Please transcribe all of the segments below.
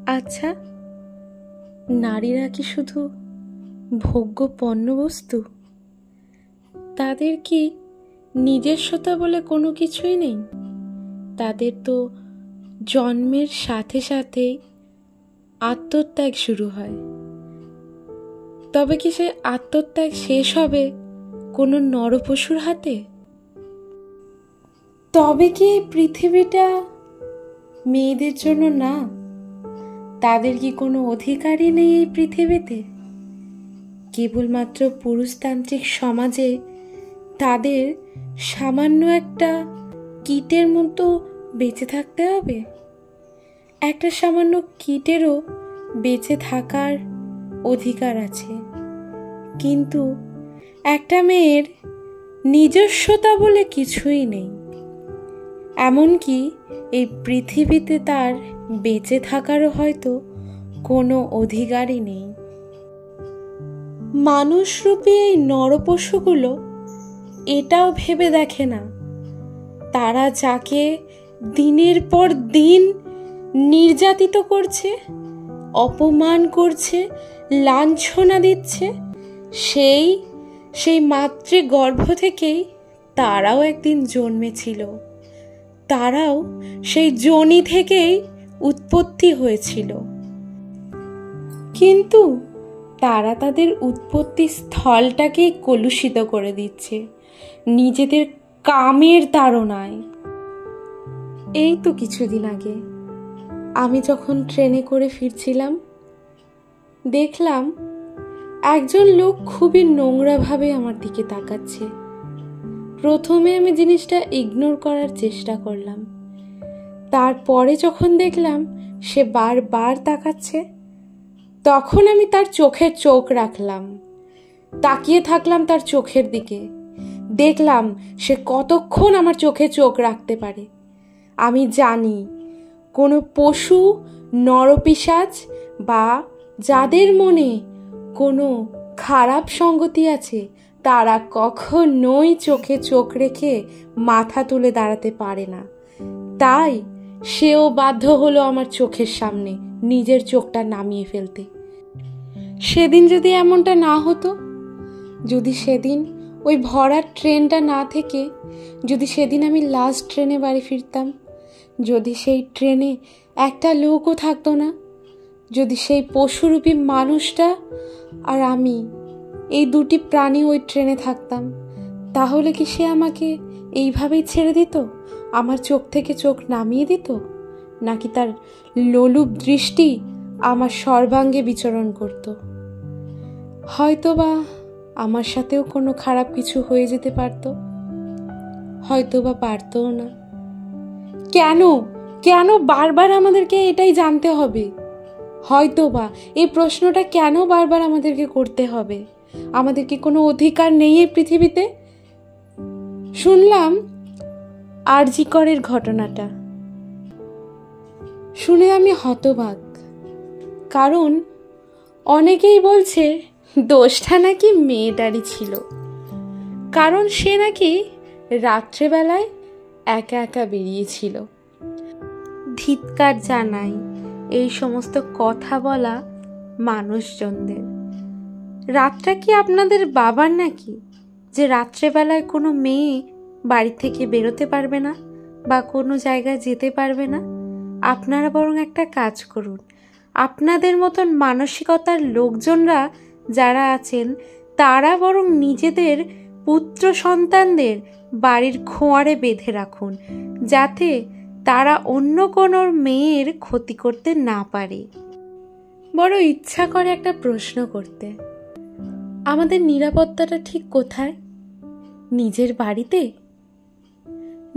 আচ্ছা, নারীরা কি শুধু ভোগ্য পণ্যবস্তু? তাদের কি নিজস্বতা বলে কোনো কিছুই নেই? তাদের তো জন্মের সাথে সাথেই আত্মত্যাগ শুরু হয়। তবে কি সে আত্মত্যাগ শেষ হবে কোনো নরপশুর হাতে? তবে কি এই পৃথিবীটা মেয়েদের জন্য না? তাদের কি কোনো অধিকারই নেই এই পৃথিবীতে? কেবলমাত্র পুরুষতান্ত্রিক সমাজে তাদের সামান্য একটা কীটের মতো বেঁচে থাকতে হবে? একটা সামান্য কীটেরও বেঁচে থাকার অধিকার আছে, কিন্তু একটা মেয়ের নিজস্বতা বলে কিছুই নেই। এমনকি এই পৃথিবীতে তার বেঁচে থাকারও হয়তো কোনো অধিকারই নেই। মানুষরূপী এই নরপশুগুলো এটাও ভেবে দেখে না, তারা যাকে দিনের পর দিন নির্যাতিত করছে, অপমান করছে, লাঞ্ছনা দিচ্ছে, সেই মাতৃগর্ভ থেকেই তারাও একদিন জন্মেছিল। তারাও সেই যোনি থেকেই উৎপত্তি হয়েছিল, কিন্তু তারা তাদের উৎপত্তি স্থলটাকেই কলুষিত করে দিচ্ছে নিজেদের কামের তাড়নায়। এই তো কিছুদিন আগে আমি যখন ট্রেনে করে ফিরছিলাম, দেখলাম একজন লোক খুবই নোংরাভাবে আমার দিকে তাকাচ্ছে। প্রথমে আমি জিনিসটা ইগনোর করার চেষ্টা করলাম, তারপরে যখন দেখলাম সে বারবার তাকাচ্ছে, তখন আমি তার চোখে চোখ রাখলাম, তাকিয়ে থাকলাম তার চোখের দিকে। দেখলাম সে কতক্ষণ আমার চোখে চোখ রাখতে পারে। আমি জানি কোনো পশু, নরপিশাচ বা যাদের মনে কোনো খারাপ সঙ্গতি আছে, তারা কখনোই চোখে চোখ রেখে মাথা তুলে দাঁড়াতে পারে না। তাই সেও বাধ্য হলো আমার চোখের সামনে নিজের চোখটা নামিয়ে ফেলতে। সেদিন যদি এমনটা না হতো, যদি সেদিন ওই ভরার ট্রেনটা না থেকে যদি সেদিন আমি লাস্ট ট্রেনে বাড়ি ফিরতাম, যদি সেই ট্রেনে একটা লোকও থাকতো না, যদি সেই পশুরূপী মানুষটা আর আমি এই দুটি প্রাণী ওই ট্রেনে থাকতাম, তাহলে কি সে আমাকে এইভাবেই ছেড়ে দিত, আমার চোখ থেকে চোখ নামিয়ে দিত? নাকি তার লোলুপ দৃষ্টি আমার সর্বাঙ্গে বিচরণ করত? হয়তোবা আমার সাথেও কোনো খারাপ কিছু হয়ে যেতে পারত, হয়তোবা পারতও না। কেন কেন বারবার আমাদেরকে এটাই জানতে হবে? হয়তোবা এই প্রশ্নটা কেন বারবার আমাদেরকে করতে হবে? আমাদের কি কোনো অধিকার নেই এই পৃথিবীতে? শুনলাম আরজি করের ঘটনাটা, শুনে আমি হতবাক। কারণ অনেকেই বলছে দোষটা নাকি মেয়েটারই ছিল, কারণ সে নাকি রাত্রেবেলায় একা একা বেরিয়েছিল। ধিক্কার জানাই এই সমস্ত কথা বলা মানুষজনদের। রাতটা কি আপনাদের বাবার নাকি যে রাত্রেবেলায় কোনো মেয়ে বাড়ি থেকে বেরোতে পারবে না বা কোনো জায়গায় যেতে পারবে না? আপনারা বরং একটা কাজ করুন, আপনাদের মতন মানসিকতার লোকজনরা যারা আছেন, তারা বরং নিজেদের পুত্র সন্তানদের বাড়ির খোঁয়ারে বেঁধে রাখুন, যাতে তারা অন্য কোনো মেয়ের ক্ষতি করতে না পারে। বড় ইচ্ছা করে একটা প্রশ্ন করতে, আমাদের নিরাপত্তাটা ঠিক কোথায়? নিজের বাড়িতে,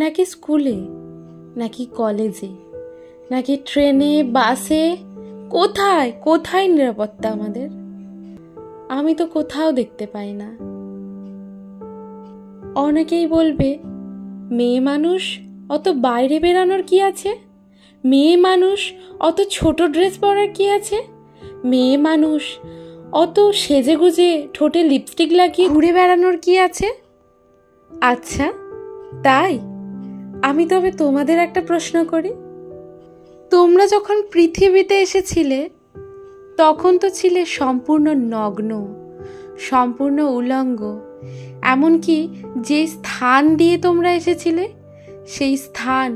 নাকি স্কুলে, নাকি কলেজে, নাকি ট্রেনে, বাসে? কোথায় কোথায় নিরাপত্তা আমাদের? আমি তো কোথাও দেখতে পাই না। অনেকেই বলবে, মেয়ে মানুষ অত বাইরে বেরানোর কি আছে? মেয়ে মানুষ অত ছোট ড্রেস পরার কি আছে? মেয়ে মানুষ অত সেজেগুজে ঠোঁটে লিপস্টিক লাগিয়ে ঘুরে বেড়ানোর কি আছে? আচ্ছা তাই? আমি তবে তোমাদের একটা প্রশ্ন করি, তোমরা যখন পৃথিবীতে এসেছিলে তখন তো ছিলে সম্পূর্ণ নগ্ন, সম্পূর্ণ উলঙ্গ। এমনকি যে স্থান দিয়ে তোমরা এসেছিলে সেই স্থান,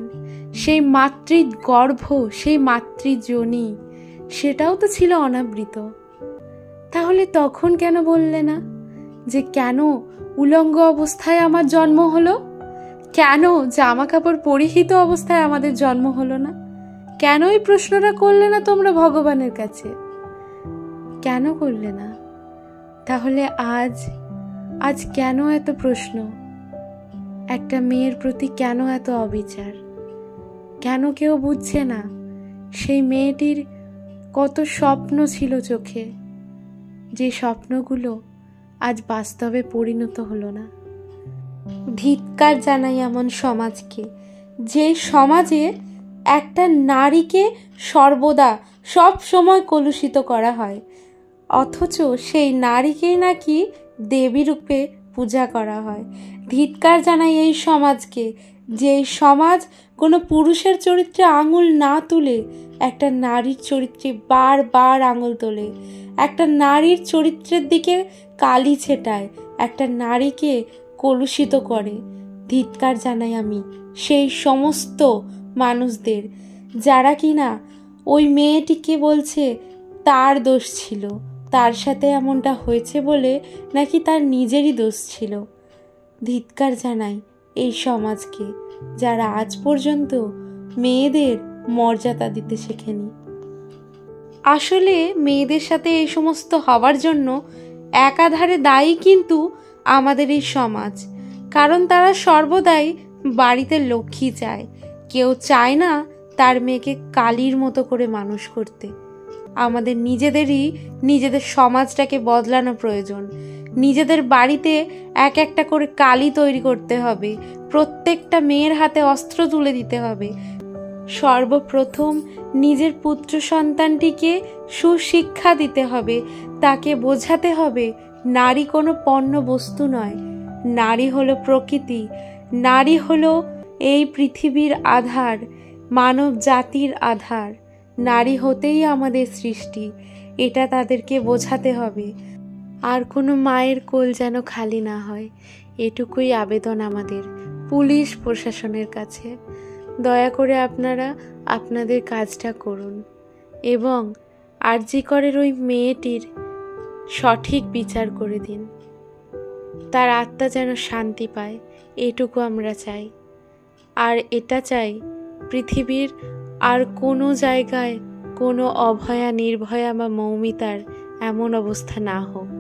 সেই মাতৃগর্ভ, সেই মাতৃযোনি, সেটাও তো ছিল অনাবৃত। তাহলে তখন কেন বললে না যে কেন উলঙ্গ অবস্থায় আমার জন্ম হলো? কেন জামা কাপড় পরিহিত অবস্থায় আমাদের জন্ম হলো না? কেন এই প্রশ্নটা করলে না তোমরা ভগবানের কাছে? কেন করলে না? তাহলে আজ কেন এত প্রশ্ন? একটা মেয়ের প্রতি কেন এত অবিচার? কেন কেউ বুঝছে না সেই মেয়েটির কত স্বপ্ন ছিল চোখে, যে স্বপ্নগুলো আজ বাস্তবে পরিণত হলো না? ধিক্কার জানাই এমন সমাজকে, যে সমাজে একটা নারীকে সর্বদা সব সময় কলুষিত করা হয়, অথচ সেই নারীকেই নাকি দেবী রূপে পূজা করা হয়। ধিক্কার জানাই এই সমাজকে, যে সমাজ কোনো পুরুষের চরিত্রে আঙুল না তুলে একটা নারীর চরিত্রে বারবার আঙুল তোলে, একটা নারীর চরিত্রের দিকে কালি ছেটায়, একটা নারীকে কলুষিত করে। ধিক্কার জানাই আমি সেই সমস্ত মানুষদের যারা কিনা ওই মেয়েটিকে বলছে তার দোষ ছিল, তার সাথে এমনটা হয়েছে বলে নাকি তার নিজেরই দোষ ছিল। ধিক্কার জানাই এই সমাজকে যারা আজ পর্যন্ত মেয়েদের মর্যাদা দিতে শেখেনি। আসলে মেয়েদের সাথে এই সমস্ত হওয়ার জন্য একাধারে দায়ী কিন্তু আমাদের এই সমাজ, কারণ তারা সর্বদাই বাড়িতে লক্ষ্মী চায়, কেউ চায় না তার মেয়েকে কালীর মতো করে মানুষ করতে। আমাদের নিজেদের সমাজটাকে বদলানো প্রয়োজন। নিজেদের বাড়িতে এক একটা করে কালী তৈরি করতে হবে, প্রত্যেকটা মেয়ের হাতে অস্ত্র তুলে দিতে হবে। সর্বপ্রথম নিজের পুত্র সন্তানটিকে সুশিক্ষা দিতে হবে, তাকে বোঝাতে হবে নারী কোনো পণ্য বস্তু নয়, নারী হলো প্রকৃতি, নারী হলো এই পৃথিবীর আধার, মানব জাতির আধার, নারী হতেই আমাদের সৃষ্টি, এটা তাদেরকে বোঝাতে হবে। আর কোনো মায়ের কোল যেন খালি না হয়, এটুকুই আবেদন আমাদের পুলিশ প্রশাসনের কাছে। দয়া করে আপনারা আপনাদের কাজটা করুন এবং আরজি করের ওই মেয়েটির সঠিক বিচার করে দিন, তার আত্মা যেন শান্তি পায়, এটুকু আমরা চাই। আর এটা চাই পৃথিবীর আর কোনো জায়গায় কোনো অভয়া, নির্ভয়া বা মৌমিতার এমন অবস্থা না হোক।